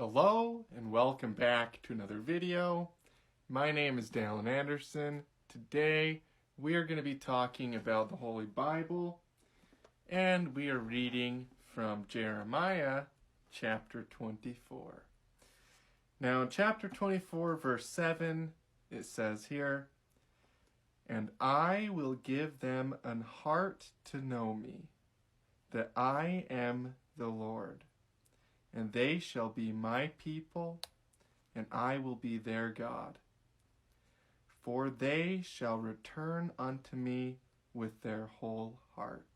Hello and welcome back to another video. My name is Dallin Anderson. Today we are going to be talking about the Holy Bible, and we are reading from Jeremiah chapter 24. Now in chapter 24 verse 7 it says here, "And I will give them an heart to know me, that I am the Lord. And they shall be my people, and I will be their God. For they shall return unto me with their whole heart."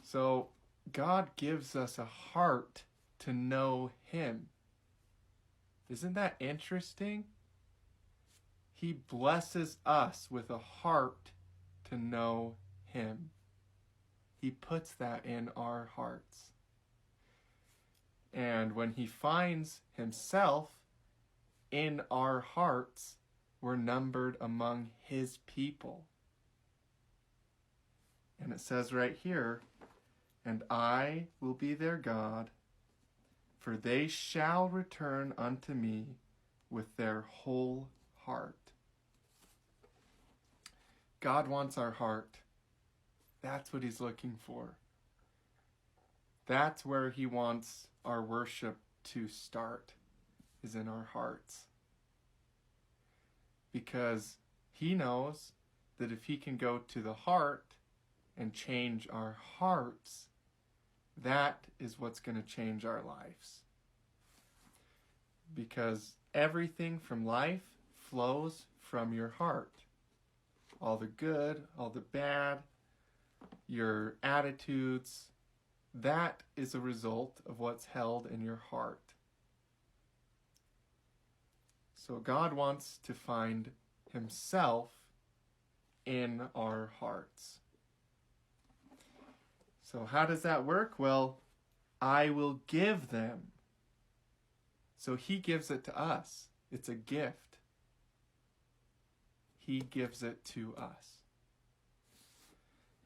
So God gives us a heart to know Him. Isn't that interesting? He blesses us with a heart to know Him. He puts that in our hearts. And when He finds Himself in our hearts, we're numbered among His people. And it says right here, "And I will be their God, for they shall return unto me with their whole heart." God wants our heart. That's what He's looking for. That's where He wants our worship to start, is in our hearts. Because He knows that if He can go to the heart and change our hearts, that is what's going to change our lives. Because everything from life flows from your heart. All the good, all the bad, your attitudes, that is a result of what's held in your heart. So God wants to find Himself in our hearts. So how does that work? Well, I will give them. So He gives it to us. It's a gift. He gives it to us.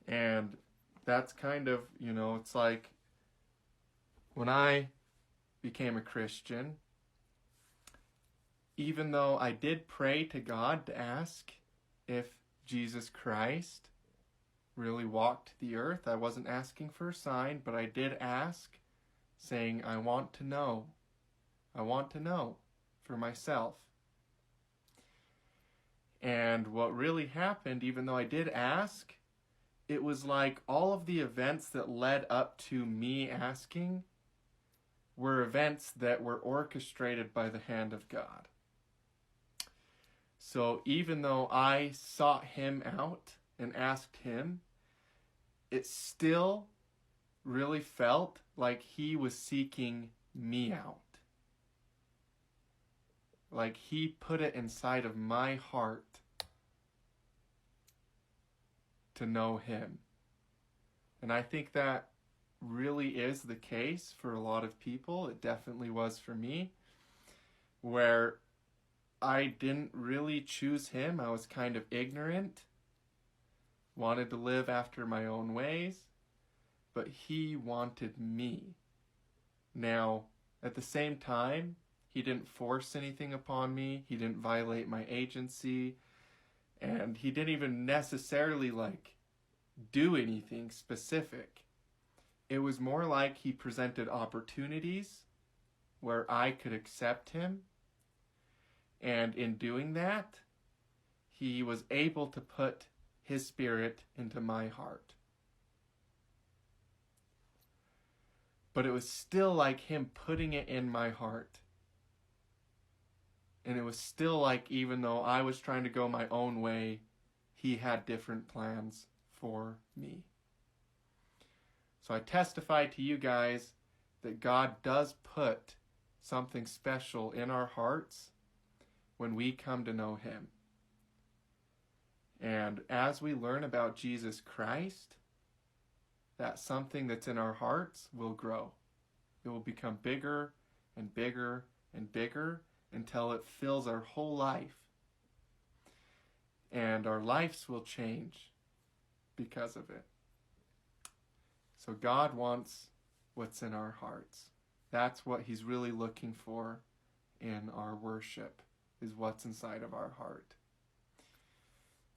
And that's kind of, it's like when I became a Christian, even though I did pray to God to ask if Jesus Christ really walked the earth, I wasn't asking for a sign, but I did ask, saying, I want to know. I want to know for myself. And what really happened, even though I did ask, it was like all of the events that led up to me asking were events that were orchestrated by the hand of God. So even though I sought Him out and asked Him, it still really felt like He was seeking me out. Like He put it inside of my heart to know Him. And I think that really is the case for a lot of people. It definitely was for me, where I didn't really choose Him. I was kind of ignorant, wanted to live after my own ways, but He wanted me. Now, at the same time, He didn't force anything upon me. He didn't violate my agency. And He didn't even necessarily do anything specific. It was more like He presented opportunities where I could accept Him. And in doing that, He was able to put His Spirit into my heart. But it was still like Him putting it in my heart. And it was still like, even though I was trying to go my own way, He had different plans for me. So I testify to you guys that God does put something special in our hearts when we come to know Him. And as we learn about Jesus Christ, that something that's in our hearts will grow. It will become bigger and bigger and bigger until it fills our whole life. And our lives will change because of it. So God wants what's in our hearts. That's what he's really looking for in our worship, is what's inside of our heart.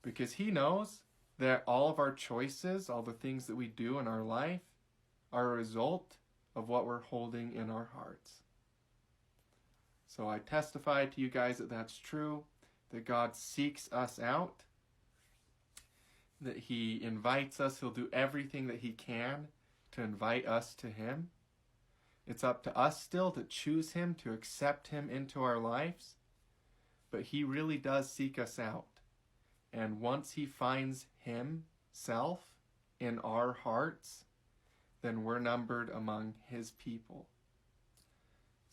Because he knows that all of our choices, all the things that we do in our life, are a result of what we're holding in our hearts. So I testify to you guys that that's true, that God seeks us out, that he invites us. He'll do everything that he can to invite us to him. It's up to us still to choose him, to accept him into our lives. But he really does seek us out. And once he finds himself in our hearts, then we're numbered among his people.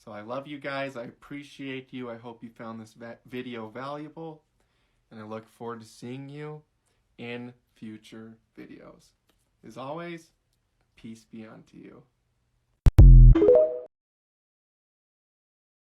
So I love you guys. I appreciate you. I hope you found this video valuable. And I look forward to seeing you in future videos. As always, peace be unto you.